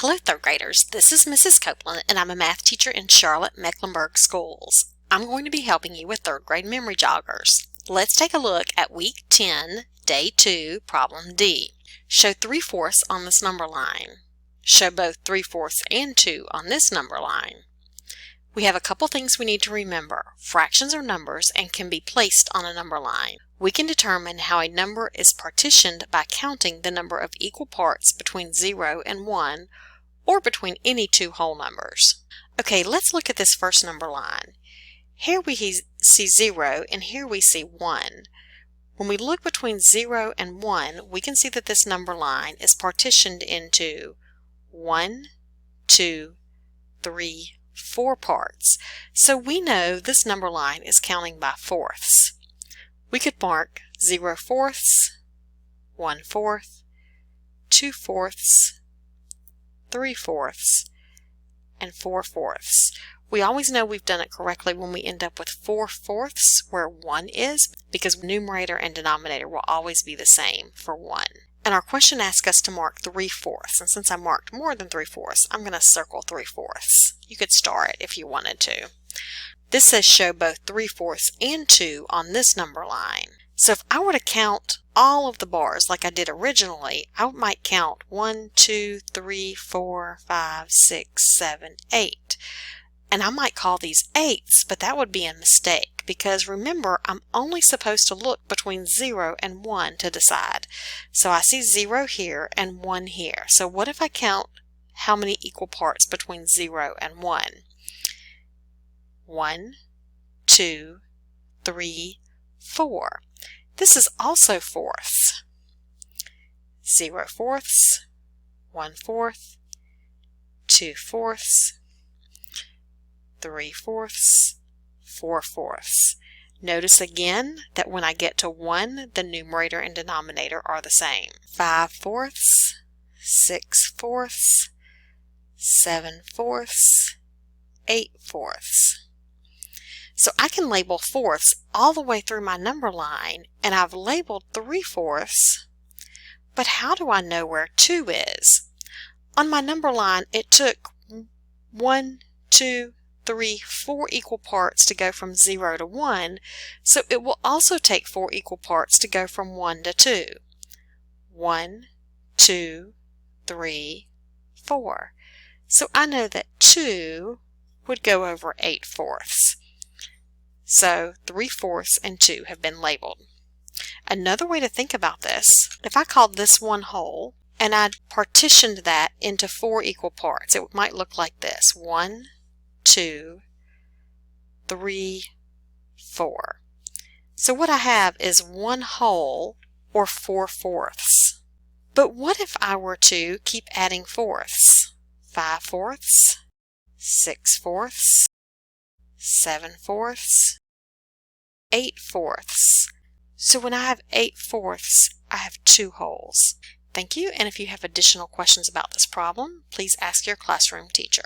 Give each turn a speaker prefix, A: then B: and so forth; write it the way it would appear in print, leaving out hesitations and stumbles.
A: Hello, third graders. This is Mrs. Copeland, and I'm a math teacher in Charlotte Mecklenburg Schools. I'm going to be helping you with third grade memory joggers. Let's take a look at week 10, day 2, problem D. Show 3/4 on this number line. Show both 3/4 and 2 on this number line. We have a couple things we need to remember. Fractions are numbers and can be placed on a number line. We can determine how a number is partitioned by counting the number of equal parts between 0 and 1 or between any two whole numbers. Okay, let's look at this first number line. Here we see 0 and here we see 1. When we look between 0 and 1, we can see that this number line is partitioned into 1, 2, 3, 4 parts. So we know this number line is counting by fourths. We could mark 0/4, 1/4, 2/4, 3/4, and 4/4. We always know we've done it correctly when we end up with 4/4 where 1 is, because numerator and denominator will always be the same for 1. And our question asks us to mark 3/4, and since I marked more than 3/4, I'm going to circle 3/4. You could star it if you wanted to. This says show both 3/4 and 2 on this number line. So if I were to count all of the bars like I did originally, I might count 1, 2, 3, 4, 5, 6, 7, 8. And I might call these 8s, but that would be a mistake because remember, I'm only supposed to look between 0 and 1 to decide. So I see 0 here and 1 here. So what if I count how many equal parts between 0 and 1? 1, 2, 3, 4. This is also fourths. 0/4, 1/4, 2/4, 3/4, 4/4. Notice again that when I get to 1, the numerator and denominator are the same. 5/4, 6/4, 7/4, 8/4. So I can label fourths all the way through my number line, and I've labeled 3/4, but how do I know where 2 is? On my number line, it took 1, 2, 3, 4 equal parts to go from 0 to 1, so it will also take 4 equal parts to go from 1 to 2. 1, 2, 3, 4. So I know that 2 would go over 8/4. So 3/4 and 2 have been labeled. Another way to think about this, if I called this one whole and I partitioned that into 4 equal parts, it might look like this: 1, 2, 3, 4. So what I have is 1 whole, or 4/4. But what if I were to keep adding fourths? 5/4, 6/4, 7/4, 8/4. So when I have 8/4, I have 2 wholes. Thank you, and if you have additional questions about this problem, please ask your classroom teacher.